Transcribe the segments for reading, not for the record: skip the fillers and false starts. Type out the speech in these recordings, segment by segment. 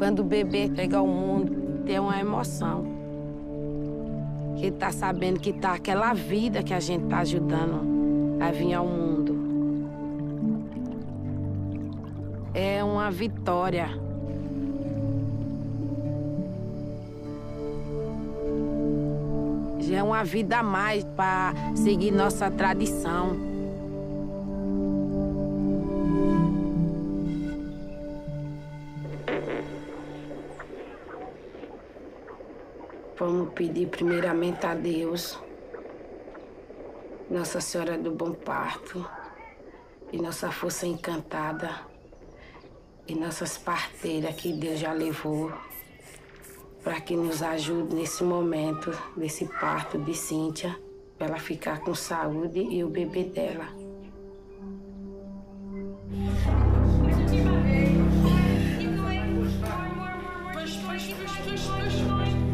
Quando o bebê chega ao mundo, tem uma emoção. Que tá sabendo que tá aquela vida que a gente tá ajudando a vir ao mundo. É uma vitória. Já é uma vida a mais para seguir nossa tradição. Vamos pedir primeiramente a Deus, Nossa Senhora do Bom Parto, e nossa força encantada, e nossas parteiras que Deus já levou, para que nos ajude nesse momento, desse parto de Cíntia, para ela ficar com saúde e o bebê dela.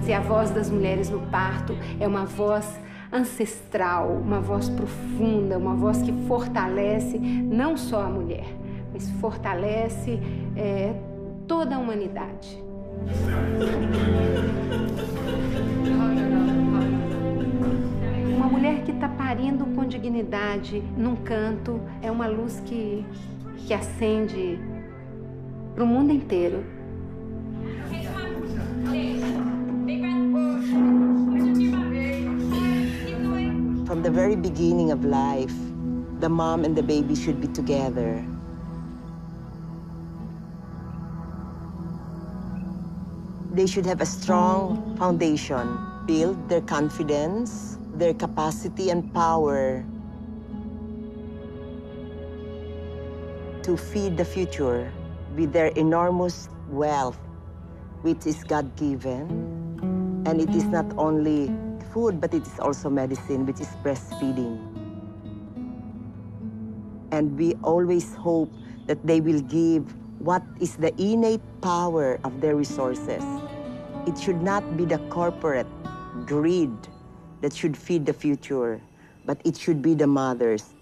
Se a voz das mulheres no parto é uma voz ancestral, uma voz profunda, uma voz que fortalece não só a mulher, mas fortalece toda a humanidade. Uma mulher que está parindo com dignidade num canto é uma luz que acende para o mundo inteiro. From the very beginning of life, the mom and the baby should be together. They should have a strong foundation, build their confidence, their capacity and power to feed the future with their enormous wealth, which is God-given. And it is not only food, but it is also medicine, which is breastfeeding. And we always hope that they will give what is the innate power of their resources. It should not be the corporate greed that should feed the future, but it should be the mothers.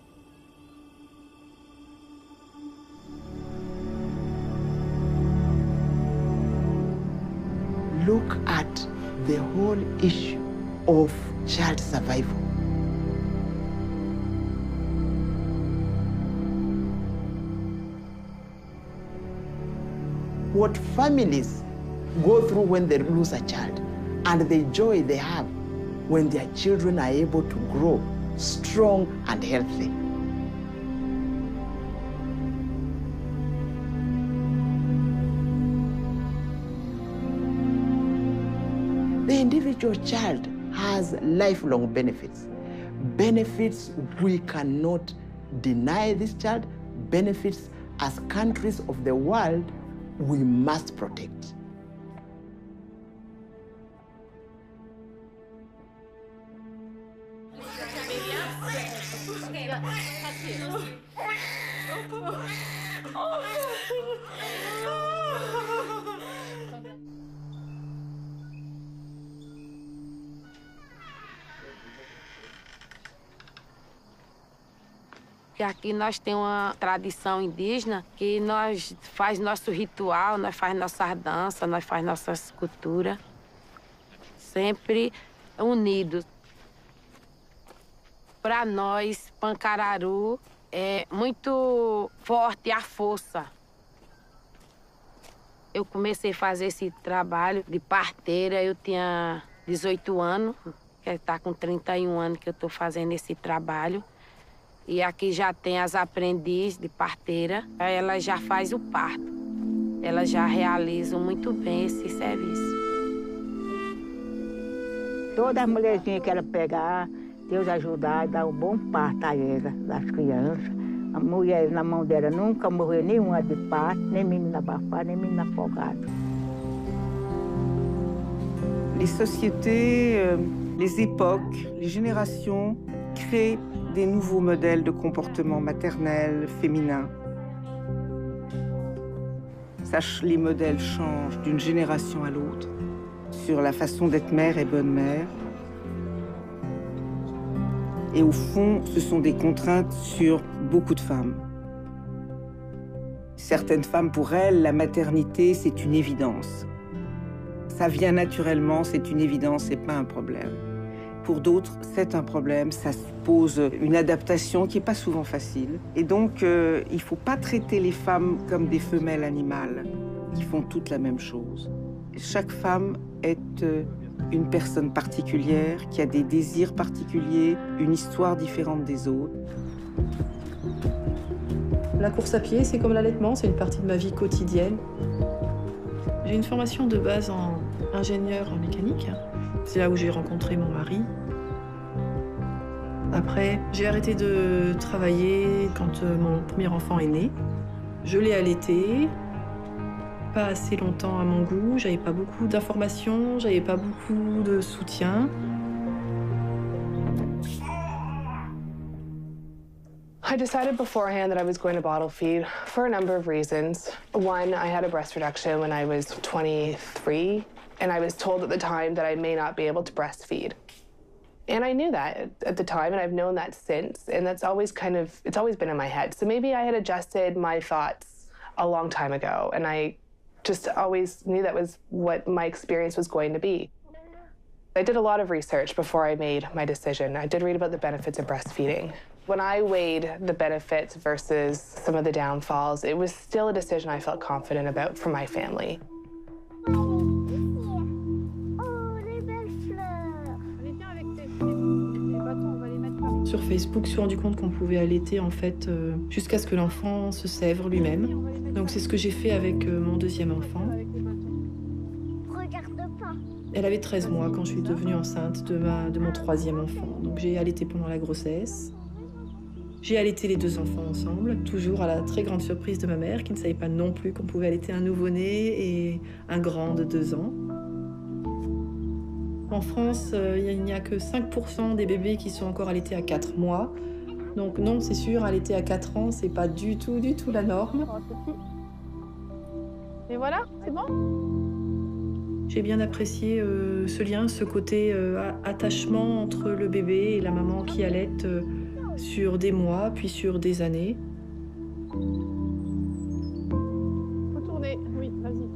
Look at the whole issue of child survival. What families go through when they lose a child, and the joy they have when their children are able to grow strong and healthy. The individual child has lifelong benefits. Benefits we cannot deny this child, benefits as countries of the world we must protect. Aqui nós temos uma tradição indígena que nós faz nosso ritual, nós faz nossas danças, nós faz nossas culturas, sempre unidos. Para nós, Pancararu, é muito forte a força. Eu comecei a fazer esse trabalho de parteira, eu tinha 18 anos, que está com 31 anos que eu estou fazendo esse trabalho. E aqui já tem as aprendizes de parteira, elas já fazem o parto. Elas já realizam muito bem esse serviço. Todas as mulherzinhas que ela pegar, Deus ajudar e dar um bom parto a ela, das crianças. A mulher na mão dela nunca morreu nenhuma de parto, nem menina abafada, nem menina afogada. Les sociétés, les époques, les générations créent des nouveaux modèles de comportement maternel, féminin. Les modèles changent d'une génération à l'autre sur la façon d'être mère et bonne mère. Et au fond, ce sont des contraintes sur beaucoup de femmes. Certaines femmes, pour elles, la maternité, c'est une évidence. Ça vient naturellement, c'est une évidence, c'est pas un problème. Pour d'autres, c'est un problème, ça suppose une adaptation qui n'est pas souvent facile. Et donc, il ne faut pas traiter les femmes comme des femelles animales qui font toutes la même chose. Chaque femme est une personne particulière, qui a des désirs particuliers, une histoire différente des autres. La course à pied, c'est comme l'allaitement, c'est une partie de ma vie quotidienne. J'ai une formation de base en ingénieur en mécanique. C'est là où j'ai rencontré mon mari. Après, j'ai arrêté de travailler quand mon premier enfant est né. Je l'ai allaité, pas assez longtemps à mon goût, j'avais pas beaucoup d'informations, j'avais pas beaucoup de soutien. I decided beforehand that I was going to bottle feed for a number of reasons. One, I had a breast reduction when I was 23, and I was told at the time that I may not be able to breastfeed. And I knew that at the time, and I've known that since, and that's always it's always been in my head. So maybe I had adjusted my thoughts a long time ago, and I just always knew that was what my experience was going to be. I did a lot of research before I made my decision. I did read about the benefits of breastfeeding. When I weighed the benefits versus some of the downfalls, it was still a decision I felt confident about for my family. Sur Facebook, je me suis rendu compte qu'on pouvait allaiter en fait jusqu'à ce que l'enfant se sèvre lui-même. Donc c'est ce que j'ai fait avec mon deuxième enfant. Elle avait 13 mois quand je suis devenue enceinte de mon troisième enfant. Donc j'ai allaité pendant la grossesse. J'ai allaité les deux enfants ensemble, toujours à la très grande surprise de ma mère, qui ne savait pas non plus qu'on pouvait allaiter un nouveau-né et un grand de 2 ans. En France, il n'y a que 5% des bébés qui sont encore allaités à 4 mois. Donc non, c'est sûr, allaiter à 4 ans, c'est pas du tout la norme. Et voilà, c'est bon. J'ai bien apprécié ce lien, ce côté attachement entre le bébé et la maman qui allaite sur des mois, puis sur des années. Retournez, oui, vas-y.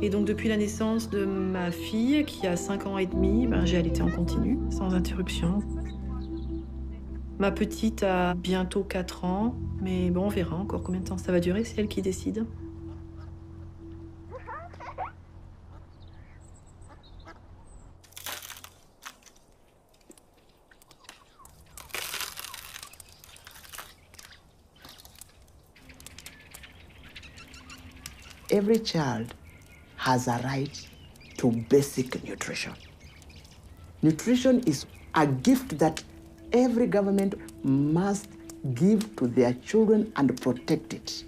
Et donc depuis la naissance de ma fille, qui a 5 ans et demi, j'ai allaité en continu, sans interruption. Ma petite a bientôt 4 ans, mais bon, on verra encore combien de temps ça va durer, c'est elle qui décide. Every child has a right to basic nutrition. Nutrition is a gift that every government must give to their children and protect it.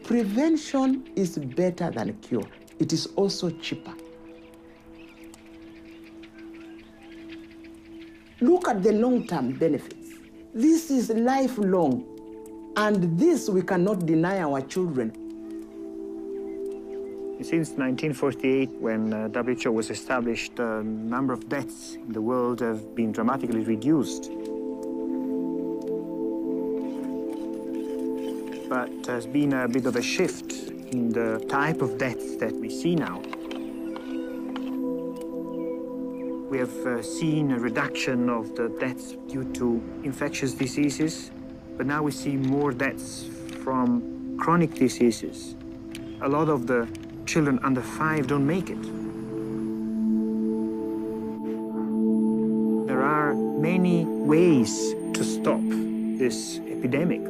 Prevention is better than cure. It is also cheaper. Look at the long-term benefits. This is lifelong. And this we cannot deny our children. Since 1948, when WHO was established, the number of deaths in the world have been dramatically reduced. But there's been a bit of a shift in the type of deaths that we see now. We have seen a reduction of the deaths due to infectious diseases, but now we see more deaths from chronic diseases. A lot of the children under 5 don't make it. There are many ways to stop this epidemic.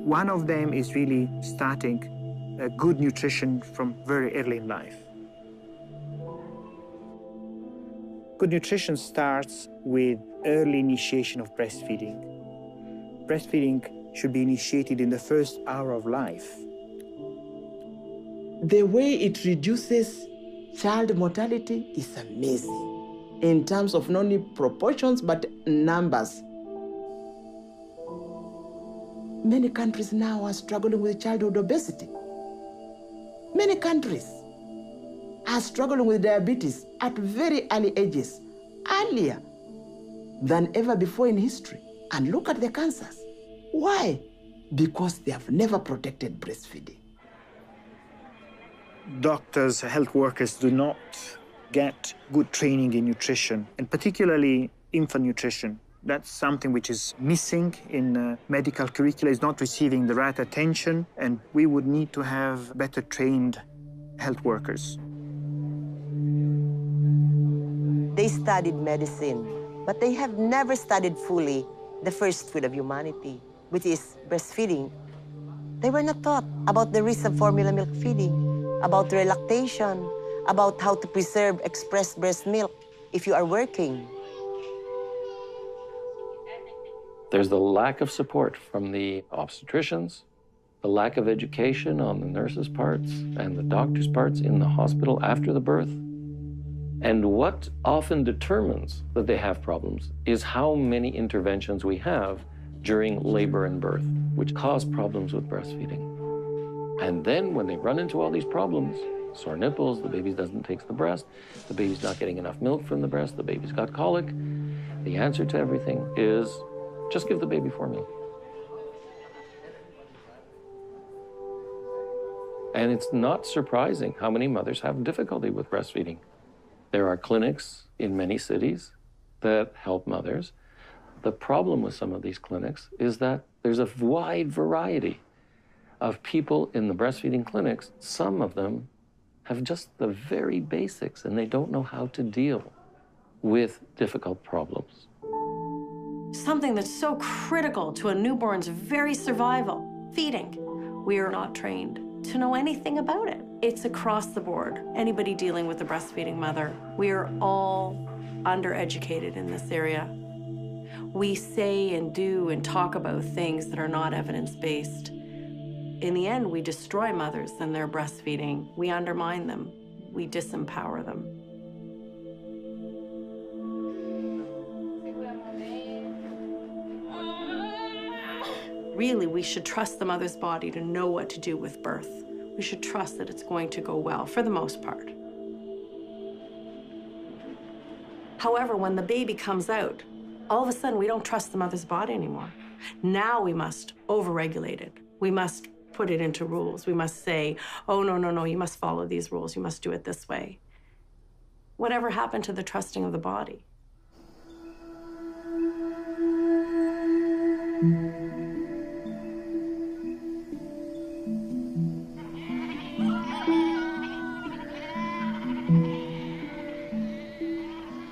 One of them is really starting a good nutrition from very early in life. Good nutrition starts with early initiation of breastfeeding. Breastfeeding should be initiated in the first hour of life. The way it reduces child mortality is amazing in terms of not only proportions but numbers. Many countries now are struggling with childhood obesity. Many countries are struggling with diabetes at very early ages, earlier than ever before in history. And look at the cancers. Why? Because they have never protected breastfeeding. Doctors, health workers do not get good training in nutrition, and particularly infant nutrition. That's something which is missing in medical curricula, is not receiving the right attention, and we would need to have better trained health workers. They studied medicine, but they have never studied fully the first food of humanity, which is breastfeeding. They were not taught about the risks of formula milk feeding, about relactation, about how to preserve expressed breast milk if you are working. There's the lack of support from the obstetricians, the lack of education on the nurses' parts and the doctors' parts in the hospital after the birth. And what often determines that they have problems is how many interventions we have during labor and birth, which cause problems with breastfeeding. And then when they run into all these problems, sore nipples, the baby doesn't take the breast, the baby's not getting enough milk from the breast, the baby's got colic, the answer to everything is just give the baby formula. And it's not surprising how many mothers have difficulty with breastfeeding. There are clinics in many cities that help mothers. The problem with some of these clinics is that there's a wide variety of people in the breastfeeding clinics. Some of them have just the very basics, and they don't know how to deal with difficult problems. Something that's so critical to a newborn's very survival, feeding. We are not trained to know anything about it. It's across the board. Anybody dealing with a breastfeeding mother, we are all undereducated in this area. We say and do and talk about things that are not evidence-based. In the end, we destroy mothers and their breastfeeding. We undermine them. We disempower them. Really, we should trust the mother's body to know what to do with birth. We should trust that it's going to go well, for the most part. However, when the baby comes out, all of a sudden we don't trust the mother's body anymore. Now we must overregulate it. We must put it into rules. We must say, oh, no, no, no, you must follow these rules. You must do it this way. Whatever happened to the trusting of the body?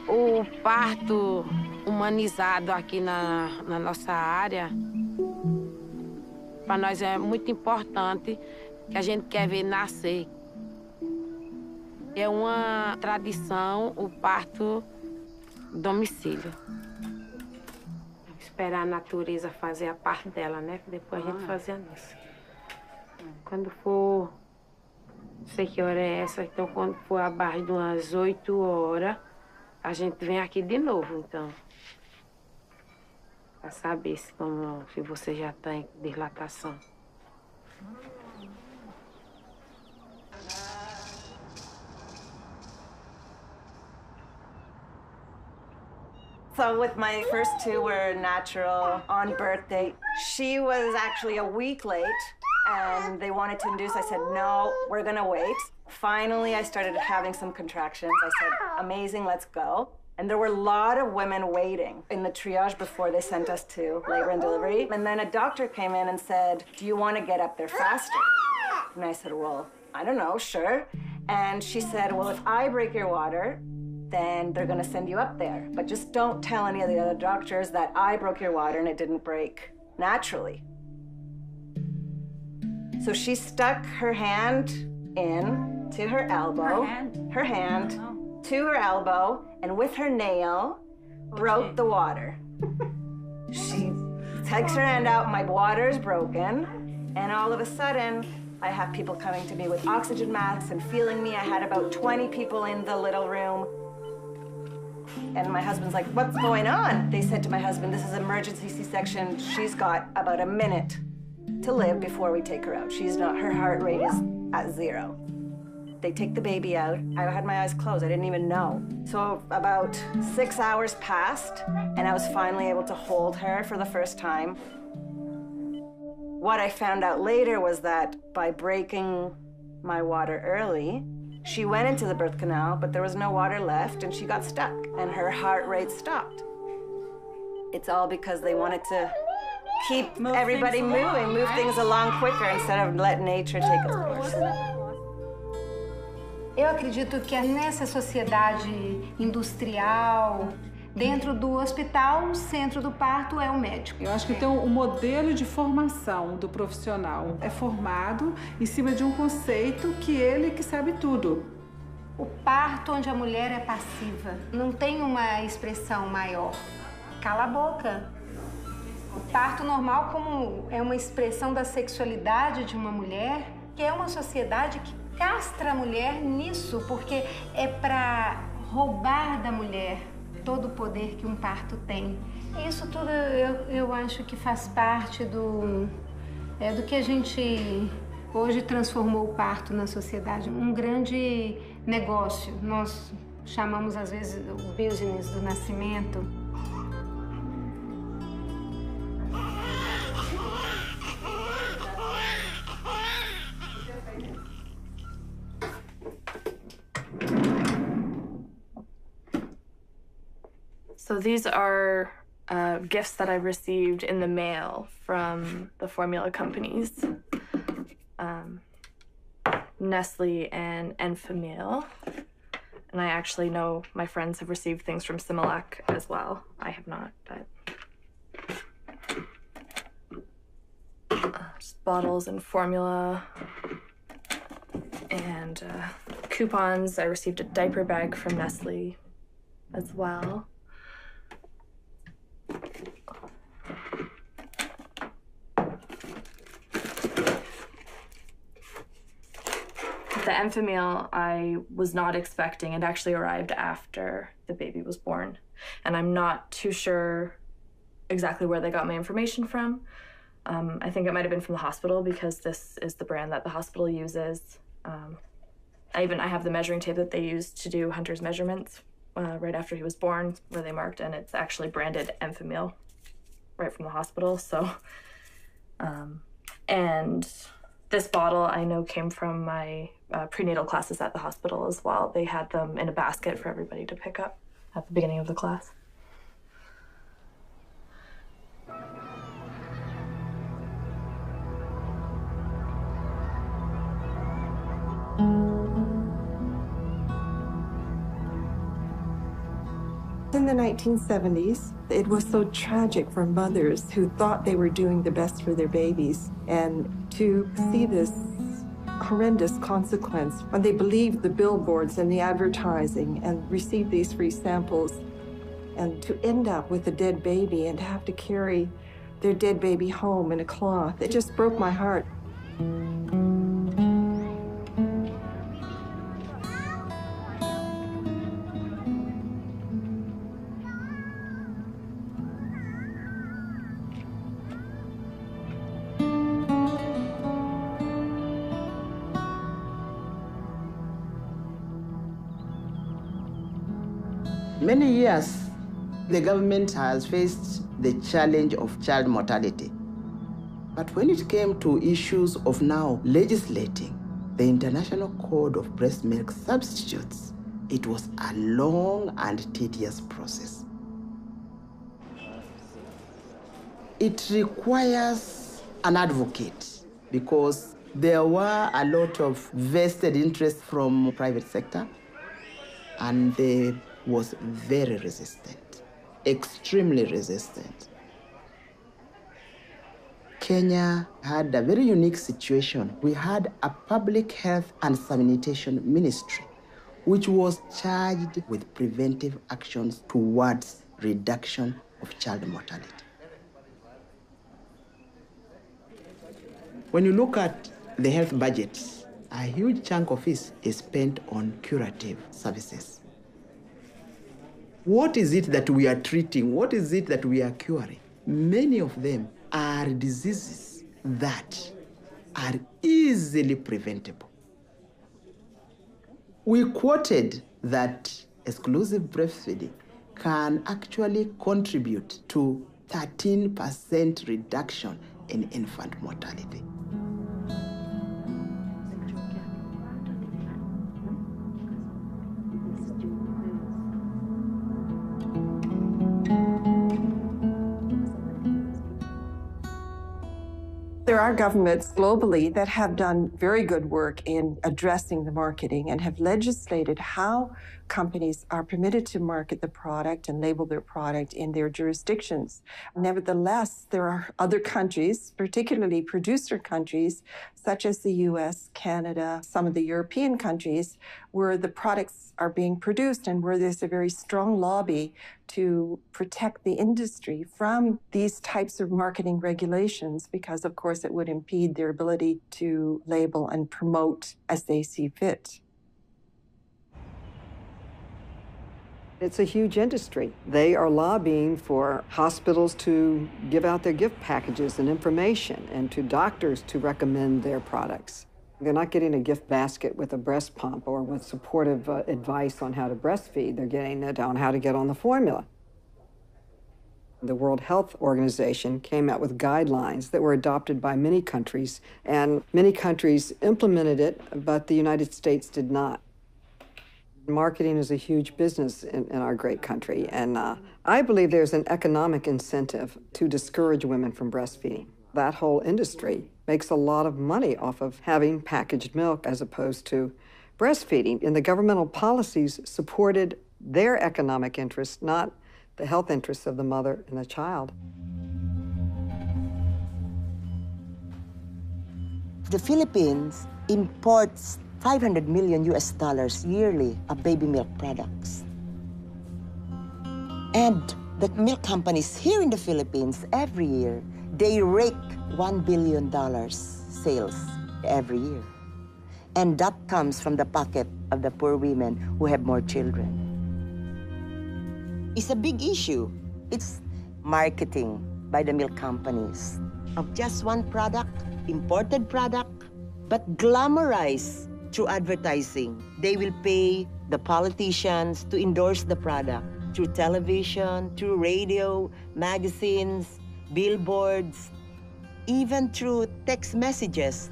O parto humanizado aqui na nossa área, para nós é muito importante, que a gente quer ver nascer. É uma tradição o parto domicílio. Esperar a natureza fazer a parte dela, né? Depois a gente fazer a nossa. Quando for, não sei que hora é essa, então quando for abaixo de umas 8 horas, a gente vem aqui de novo, então. Para saber se você já tem dilatação. So with my first two were natural on birthday. She was actually a week late and they wanted to induce. I said, no, we're gonna wait. Finally, I started having some contractions. I said, amazing, let's go. And there were a lot of women waiting in the triage before they sent us to labor and delivery. And then a doctor came in and said, do you want to get up there faster? And I said, well, I don't know, sure. And she said, well, if I break your water, then they're going to send you up there. But just don't tell any of the other doctors that I broke your water and it didn't break naturally. So she stuck her hand in to her elbow. Her hand to her elbow, and with her nail, broke the water. She takes her hand out, my water's broken, and all of a sudden, I have people coming to me with oxygen masks and feeling me. I had about 20 people in the little room. And my husband's like, what's going on? They said to my husband, this is emergency C-section. She's got about a minute to live before we take her out. Her heart rate is at 0. They take the baby out. I had my eyes closed. I didn't even know. So about 6 hours passed, and I was finally able to hold her for the first time. What I found out later was that by breaking my water early, she went into the birth canal, but there was no water left and she got stuck and her heart rate stopped. It's all because they wanted to keep everybody moving, move things along quicker instead of let nature take its course. Eu acredito que nessa sociedade industrial, dentro do hospital, o centro do parto é o médico. Eu acho que tem um modelo de formação do profissional. É formado em cima de um conceito que ele que sabe tudo. O parto onde a mulher é passiva, não tem uma expressão maior. Cala a boca. O parto normal como é uma expressão da sexualidade de uma mulher, que é uma sociedade que castra a mulher nisso, porque é para roubar da mulher todo o poder que um parto tem. E isso tudo eu acho que faz parte do que a gente hoje transformou o parto na sociedade. Um grande negócio. Nós chamamos às vezes o business do nascimento. So these are gifts that I received in the mail from the formula companies, Nestle and Enfamil. And I actually know my friends have received things from Similac as well. I have not, but just bottles and formula and coupons. I received a diaper bag from Nestle as well. The Enfamil I was not expecting. It actually arrived after the baby was born. And I'm not too sure exactly where they got my information from. I think it might have been from the hospital because this is the brand that the hospital uses. I have the measuring tape that they used to do Hunter's measurements right after he was born, where they marked, and it's actually branded Enfamil right from the hospital. So, and this bottle I know came from my prenatal classes at the hospital as well. They had them in a basket for everybody to pick up at the beginning of the class. In the 1970s, it was so tragic for mothers who thought they were doing the best for their babies, and to see this horrendous consequence when they believed the billboards and the advertising and received these free samples, and to end up with a dead baby and have to carry their dead baby home in a cloth. It just broke my heart. Many years, the government has faced the challenge of child mortality. But when it came to issues of now legislating the International Code of Breast Milk Substitutes, it was a long and tedious process. It requires an advocate because there were a lot of vested interests from private sector, and they was very resistant, extremely resistant. Kenya had a very unique situation. We had a public health and sanitation ministry, which was charged with preventive actions towards reduction of child mortality. When you look at the health budget, a huge chunk of it is spent on curative services. What is it that we are treating? What is it that we are curing? Many of them are diseases that are easily preventable. We quoted that exclusive breastfeeding can actually contribute to 13% reduction in infant mortality. There are governments globally that have done very good work in addressing the marketing and have legislated how companies are permitted to market the product and label their product in their jurisdictions. Nevertheless, there are other countries, particularly producer countries, such as the US, Canada, some of the European countries, where the products are being produced and where there's a very strong lobby to protect the industry from these types of marketing regulations, because of course it would impede their ability to label and promote as they see fit. It's a huge industry. They are lobbying for hospitals to give out their gift packages and information, and to doctors to recommend their products. They're not getting a gift basket with a breast pump or with supportive advice on how to breastfeed. They're getting it on how to get on the formula. The World Health Organization came out with guidelines that were adopted by many countries, and many countries implemented it, but the United States did not. Marketing is a huge business in our great country, and I believe there's an economic incentive to discourage women from breastfeeding. That whole industry makes a lot of money off of having packaged milk as opposed to breastfeeding, and the governmental policies supported their economic interests, not the health interests of the mother and the child. The Philippines imports $500 million yearly of baby milk products. And the milk companies here in the Philippines, every year, they rake $1 billion sales every year. And that comes from the pocket of the poor women who have more children. It's a big issue. It's marketing by the milk companies of just one product, imported product, but glamorized through advertising. They will pay the politicians to endorse the product through television, through radio, magazines, billboards, even through text messages.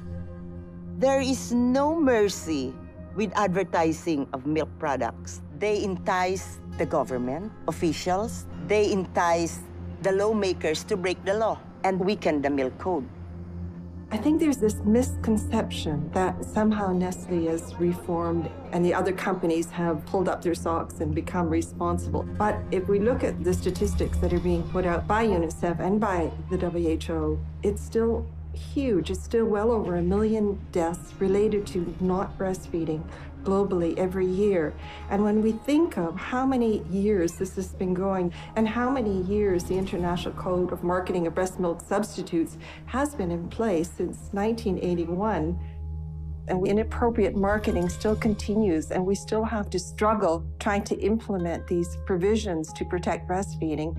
There is no mercy with advertising of milk products. They entice the government officials, they entice the lawmakers to break the law and weaken the milk code. I think there's this misconception that somehow Nestle is reformed and the other companies have pulled up their socks and become responsible. But if we look at the statistics that are being put out by UNICEF and by the WHO, it's still huge. It's still well over 1 million deaths related to not breastfeeding globally every year. And when we think of how many years this has been going and how many years the International Code of Marketing of Breast Milk Substitutes has been in place since 1981, and inappropriate marketing still continues, and we still have to struggle trying to implement these provisions to protect breastfeeding.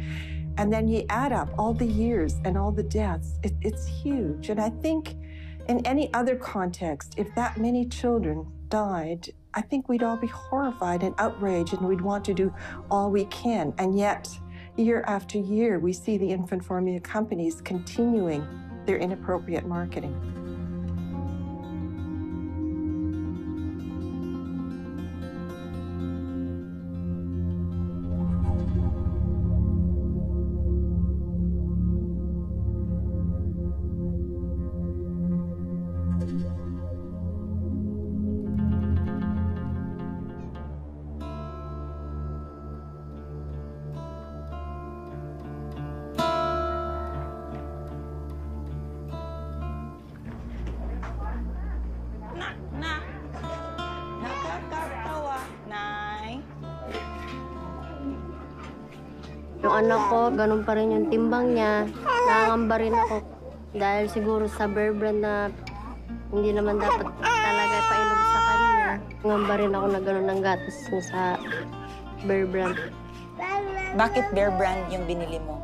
And then you add up all the years and all the deaths, it's huge. And I think in any other context, if that many children died, I think we'd all be horrified and outraged, and we'd want to do all we can. And yet, year after year, we see the infant formula companies continuing their inappropriate marketing. Yung anak ko, ganun pa rin yung timbang niya. Nangangamba rin ako. Dahil siguro sa bear brand na hindi naman dapat talaga painom sa kanya. Nangangamba rin ako na ganun ang gatas sa bear brand. Bakit bear brand yung binili mo?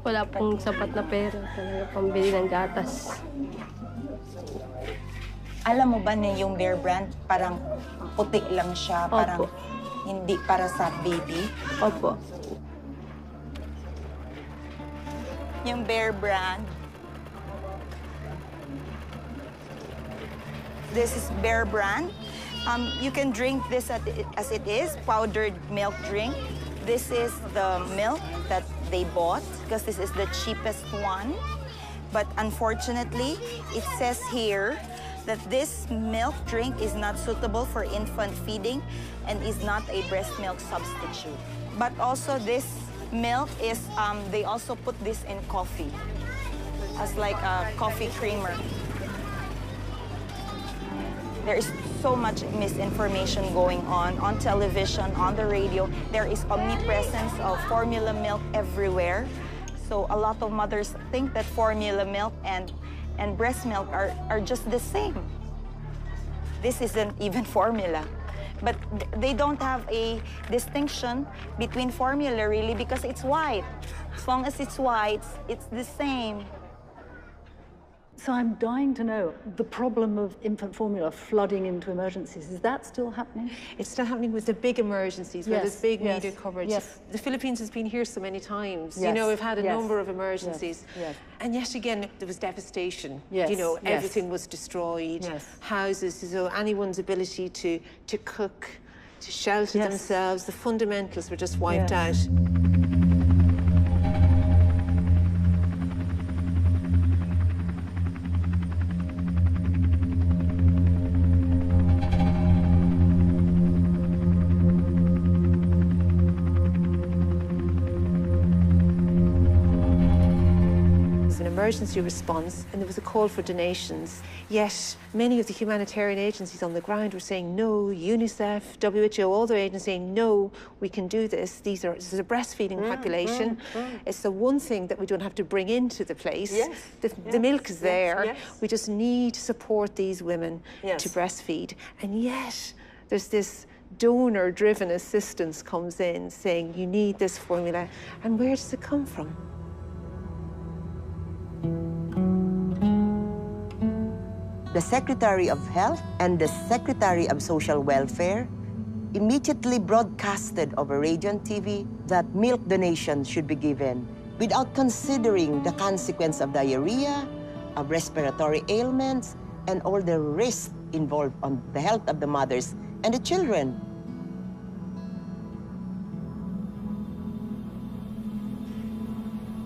Wala pong sapat na pera talaga pambili ng gatas. Alam mo ba na yung bear brand parang puti lang siya, parang hindi para sa baby? Opo. Yung bear brand, This is Bear brand. You can drink this as it is, powdered milk drink. This is the milk that they bought because this is the cheapest one. But unfortunately, it says here that this milk drink is not suitable for infant feeding and is not a breast milk substitute. But also this milk is, they also put this in coffee as like a coffee creamer. There is so much misinformation going on television, on the radio. There is omnipresence of formula milk everywhere. So a lot of mothers think that formula milk and breast milk are just the same. This isn't even formula. But they don't have a distinction between formula really because it's white. As long as it's white, it's the same. So I'm dying to know, the problem of infant formula flooding into emergencies, is that still happening? It's still happening with the big emergencies, where there's big media coverage. Yes. The Philippines has been here so many times. Yes. You know, we've had a number of emergencies. Yes. And yet again, there was devastation. Yes. You know, Yes. everything was destroyed. Yes. Houses, so anyone's ability to cook, to shelter themselves, the fundamentals were just wiped out. Emergency response, and there was a call for donations. Yet many of the humanitarian agencies on the ground were saying no, UNICEF, WHO, all their agencies saying no, we can do this. This is a breastfeeding population. It's the one thing that we don't have to bring into the place. The milk is there. We just need to support these women to breastfeed. And yet there's this donor-driven assistance comes in saying you need this formula. And where does it come from? The Secretary of Health and the Secretary of Social Welfare immediately broadcasted over radio and TV that milk donations should be given without considering the consequence of diarrhea, of respiratory ailments, and all the risks involved on the health of the mothers and the children.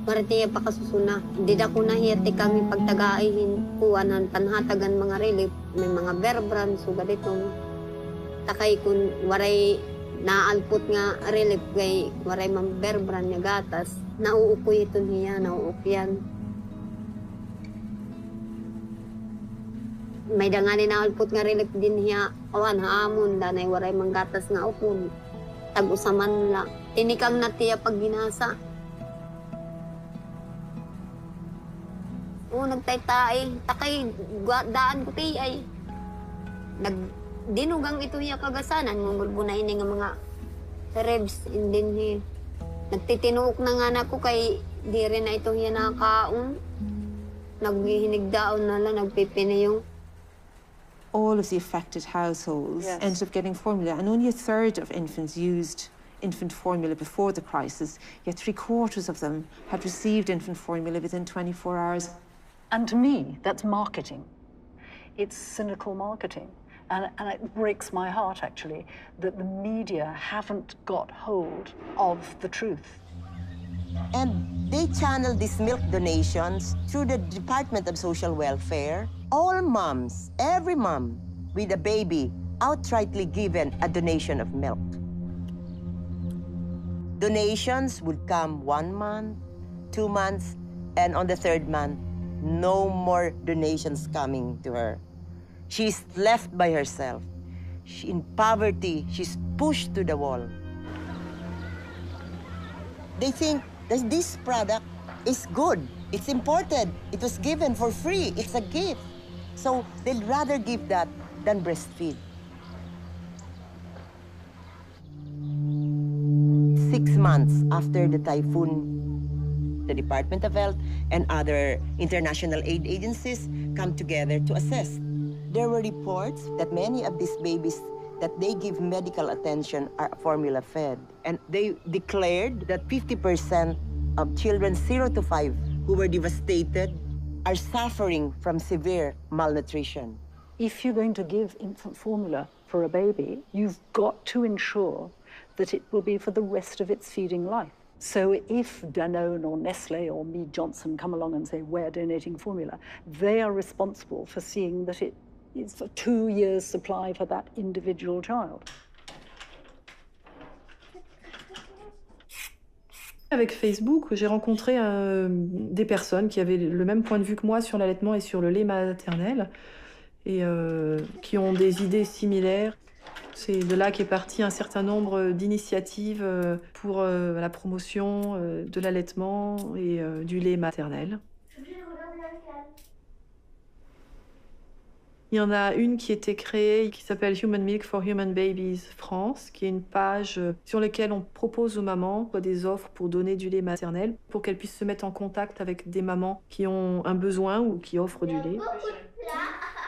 Maritiya pa kasusuna. Di da ko nahiyati kami pagtagaihin kuanan panhatagan mga relief. May mga berbran, so ganitong takay kun waray naalpot nga relief kay waray mang berbran nga gatas. Nauukoy ito niya, nauukyan. May dangani naalpot nga relief din niya. Awan haamon, danay waray mang gatas nga upon. Tag-usaman lang. Tinikang natiya pag ginasa. Oo, nagtay-tay. Takay, daan ko tayo ay. Dinugang ito niya kagasanan. Ngulbunahin nga mga ribs. And then, nagtitinuok na nga na ko kay di rin na ito niya nakakaon. Naghihinigdaon na lang, nagpipinayong. All of the affected households ended up getting formula, and only a third of infants used infant formula before the crisis, yet 3/4 of them had received infant formula within 24 hours. And to me, that's marketing. It's cynical marketing. And it breaks my heart, actually, that the media haven't got hold of the truth. And they channel these milk donations through the Department of Social Welfare. All moms, every mom with a baby, outrightly given a donation of milk. Donations would come 1 month, 2 months, and on the 3rd month, no more donations coming to her. She's left by herself. In poverty, she's pushed to the wall. They think that this product is good. It's imported. It was given for free. It's a gift. So they'd rather give that than breastfeed. 6 months after the typhoon, the Department of Health and other international aid agencies come together to assess. There were reports that many of these babies that they give medical attention are formula fed. And they declared that 50% of children 0 to 5 who were devastated are suffering from severe malnutrition. If you're going to give infant formula for a baby, you've got to ensure that it will be for the rest of its feeding life. So if Danone or Nestle or Mead Johnson come along and say, we're donating formula, they are responsible for seeing that it is for 2 years' supply for that individual child. Avec Facebook, j'ai rencontré des personnes qui avaient le même point de vue que moi sur l'allaitement et sur le lait maternel et qui ont des idées similaires. C'est de là qu'est parti un certain nombre d'initiatives pour la promotion de l'allaitement et du lait maternel. Il y en a une qui a été créée qui s'appelle Human Milk for Human Babies France, qui est une page sur laquelle on propose aux mamans des offres pour donner du lait maternel, pour qu'elles puissent se mettre en contact avec des mamans qui ont un besoin ou qui offrent du lait.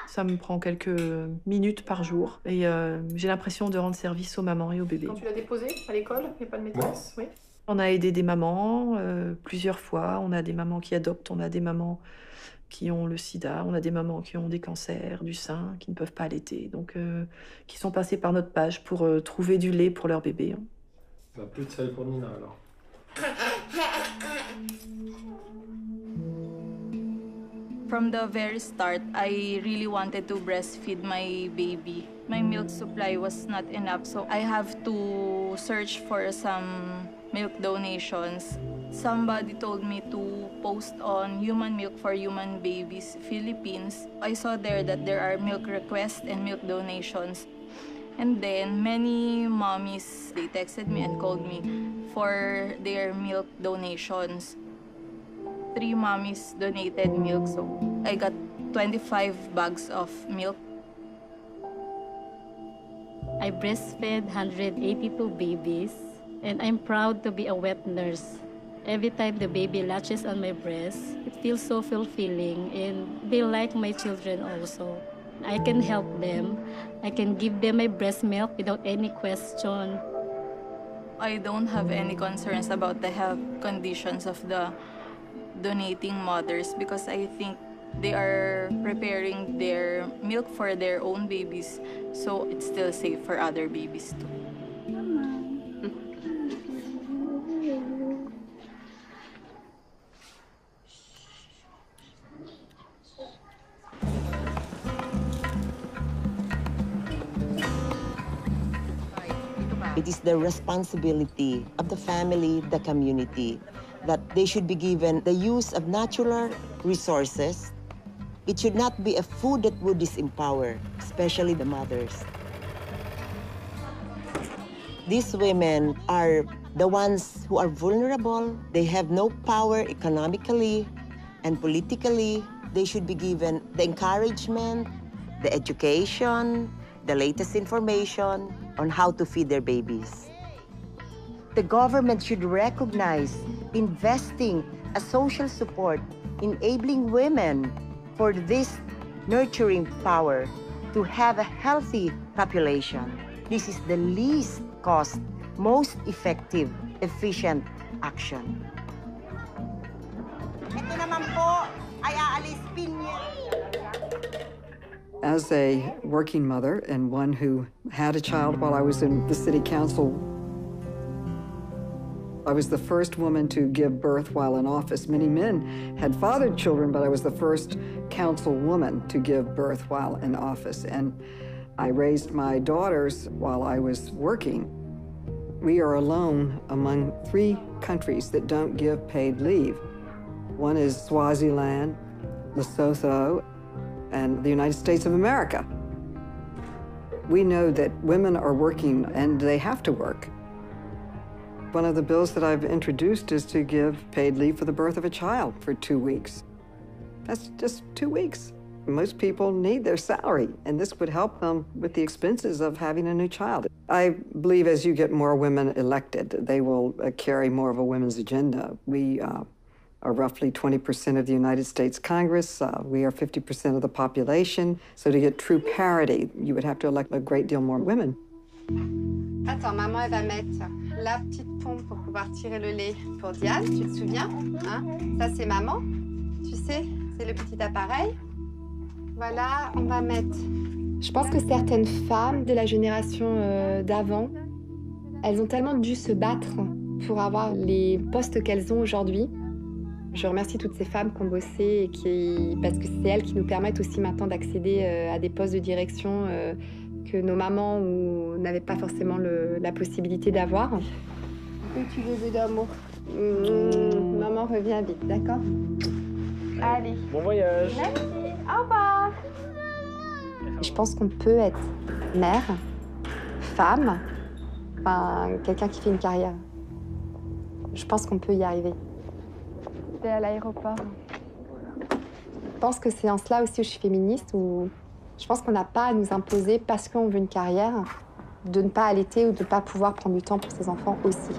Ça me prend quelques minutes par jour et j'ai l'impression de rendre service aux mamans et aux bébés. Quand tu l'as déposé à l'école, il n'y a pas de maîtresse, oui. On a aidé des mamans plusieurs fois. On a des mamans qui adoptent, on a des mamans qui ont le sida, on a des mamans qui ont des cancers du sein, qui ne peuvent pas allaiter, donc qui sont passées par notre page pour trouver du lait pour leur bébé. Bah, plus de sel pour Nina alors. From the very start, I really wanted to breastfeed my baby. My milk supply was not enough, so I have to search for some milk donations. Somebody told me to post on Human Milk for Human Babies Philippines. I saw there that there are milk requests and milk donations. And then many mommies, they texted me and called me for their milk donations. 3 mommies donated milk, so I got 25 bags of milk. I breastfed 182 babies, and I'm proud to be a wet nurse. Every time the baby latches on my breast, it feels so fulfilling, and they like my children also. I can help them. I can give them my breast milk without any question. I don't have any concerns about the health conditions of the donating mothers because I think they are preparing their milk for their own babies, so it's still safe for other babies too. It is the responsibility of the family, the community, that they should be given the use of natural resources. It should not be a food that would disempower, especially the mothers. These women are the ones who are vulnerable. They have no power economically and politically. They should be given the encouragement, the education, the latest information on how to feed their babies. The government should recognize investing a social support, enabling women for this nurturing power to have a healthy population. This is the least cost, most effective, efficient action. Ito naman po ay aalispin niya. As a working mother and one who had a child while I was in the city council, I was the first woman to give birth while in office. Many men had fathered children, but I was the first councilwoman to give birth while in office. And I raised my daughters while I was working. We are alone among 3 countries that don't give paid leave. One is Swaziland, Lesotho, and the United States of America. We know that women are working and they have to work. One of the bills that I've introduced is to give paid leave for the birth of a child for 2 weeks. That's just 2 weeks. Most people need their salary, and this would help them with the expenses of having a new child. I believe as you get more women elected, they will carry more of a women's agenda. We are roughly 20% of the United States Congress. We are 50% of the population. So to get true parity, you would have to elect a great deal more women. Attends, maman, elle va mettre la petite pompe pour pouvoir tirer le lait pour Diane, tu te souviens, hein? Ça, c'est maman, tu sais, c'est le petit appareil. Voilà, on va mettre... Je pense que certaines femmes de la génération d'avant, elles ont tellement dû se battre pour avoir les postes qu'elles ont aujourd'hui. Je remercie toutes ces femmes qui ont bossé et parce que c'est elles qui nous permettent aussi maintenant d'accéder à des postes de direction que nos mamans n'avaient pas forcément la possibilité d'avoir. Tu veux d'amour. Maman revient vite, d'accord? Allez. Bon voyage. Merci. Au revoir. Je pense qu'on peut être mère, femme, enfin, quelqu'un qui fait une carrière. Je pense qu'on peut y arriver. C'est à l'aéroport. Je pense que c'est en cela aussi où je suis féministe, où je pense qu'on n'a pas à nous imposer, parce qu'on veut une carrière, de ne pas allaiter ou de ne pas pouvoir prendre du temps pour ses enfants aussi.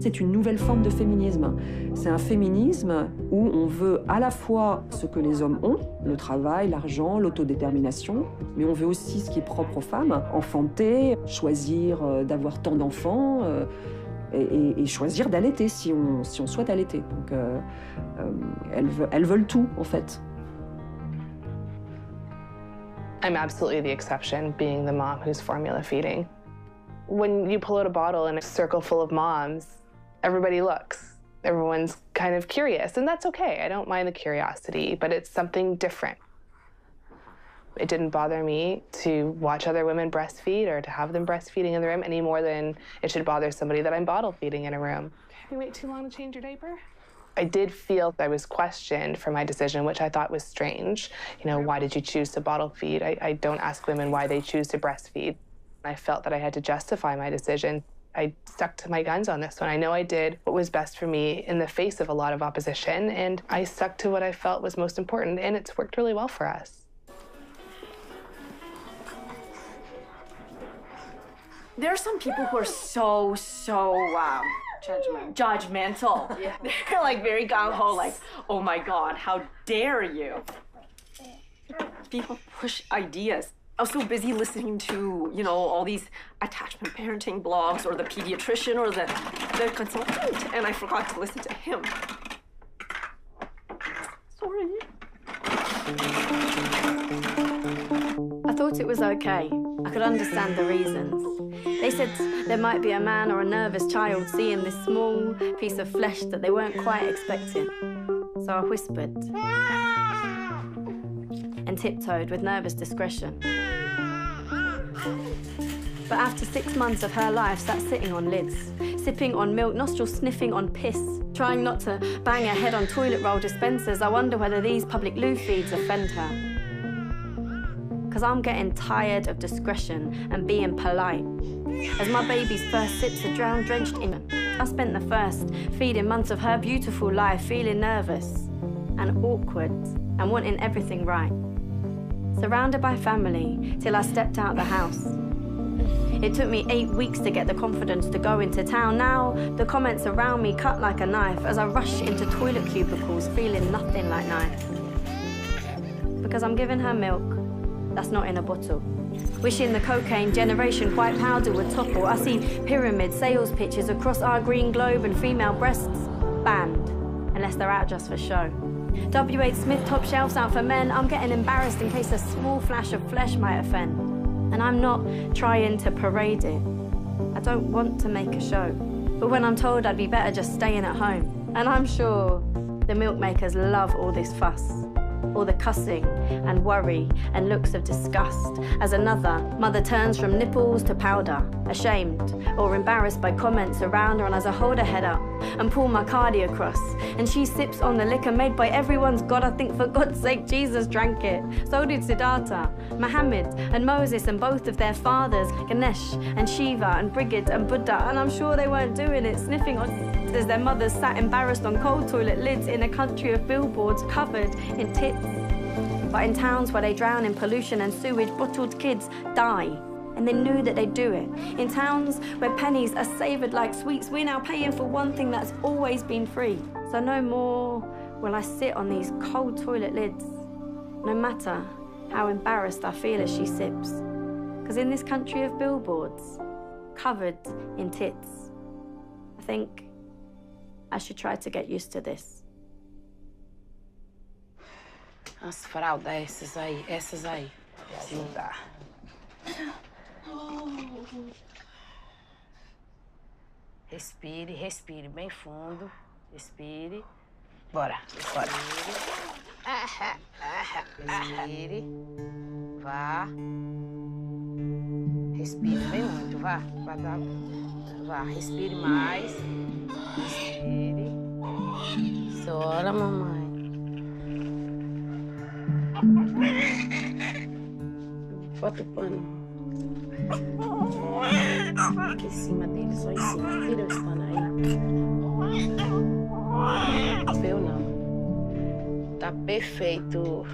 C'est une nouvelle forme de féminisme. C'est un féminisme où on veut à la fois ce que les hommes ont, le travail, l'argent, l'autodétermination, mais on veut aussi ce qui est propre aux femmes, enfanter, choisir d'avoir tant d'enfants et choisir d'allaiter si on souhaite allaiter. Donc elles veulent tout, en fait. I'm absolutely the exception, being the mom who's formula feeding. When you pull out a bottle in a circle full of moms, everybody looks. Everyone's kind of curious, and that's okay. I don't mind the curiosity, but it's something different. It didn't bother me to watch other women breastfeed or to have them breastfeeding in the room any more than it should bother somebody that I'm bottle feeding in a room. Can you wait too long to change your diaper? I did feel I was questioned for my decision, which I thought was strange. You know, why did you choose to bottle feed? I don't ask women why they choose to breastfeed. I felt that I had to justify my decision. I stuck to my guns on this one. I know I did what was best for me in the face of a lot of opposition, and I stuck to what I felt was most important, and it's worked really well for us. There are some people who are so judgmental. Yeah. They're like very gung-ho, like, oh my God, how dare you? People push ideas. I was so busy listening to, you know, all these attachment parenting blogs or the pediatrician or the consultant, and I forgot to listen to him. Sorry. I thought it was okay. I could understand the reasons. They said there might be a man or a nervous child seeing this small piece of flesh that they weren't quite expecting. So I whispered and tiptoed with nervous discretion. But after 6 months of her life sat sitting on lids, sipping on milk, nostril sniffing on piss, trying not to bang her head on toilet roll dispensers, I wonder whether these public loo feeds offend her. Because I'm getting tired of discretion and being polite. As my baby's first sips are drowned, drenched in it, I spent the first feeding months of her beautiful life feeling nervous and awkward and wanting everything right. Surrounded by family till I stepped out the house. It took me 8 weeks to get the confidence to go into town. Now the comments around me cut like a knife as I rush into toilet cubicles feeling nothing like nice. Because I'm giving her milk that's not in a bottle. Wishing the cocaine generation white powder would topple. I see pyramid sales pitches across our green globe and female breasts banned, unless they're out just for show. W.H. Smith top shelves out for men. I'm getting embarrassed in case a small flash of flesh might offend. And I'm not trying to parade it. I don't want to make a show. But when I'm told I'd be better just staying at home, and I'm sure the milk makers love all this fuss, all the cussing and worry and looks of disgust as another mother turns from nipples to powder, ashamed or embarrassed by comments around her, and as I hold her head up and pull my cardi across and she sips on the liquor made by everyone's God, I think for God's sake Jesus drank it. So did Siddhartha, Muhammad and Moses and both of their fathers, Ganesh and Shiva and Brigid and Buddha, and I'm sure they weren't doing it sniffing on as their mothers sat embarrassed on cold toilet lids in a country of billboards covered in tits. But in towns where they drown in pollution and sewage, bottled kids die, and they knew that they'd do it. In towns where pennies are savoured like sweets, we're now paying for one thing that's always been free. So no more will I sit on these cold toilet lids, no matter how embarrassed I feel as she sips. Because in this country of billboards, covered in tits, I think I should try to get used to this. As fraldas, essas aí. Não dá. Respire, respire bem fundo. Respire. Bora, bora. Respire. Vá. Respire bem muito, vá. Vá, respire mais. Respire. Sola, mamãe. Bota o pano. Aqui em cima dele, só em cima. Tira esse pano aí. Não, não. Tá perfeito.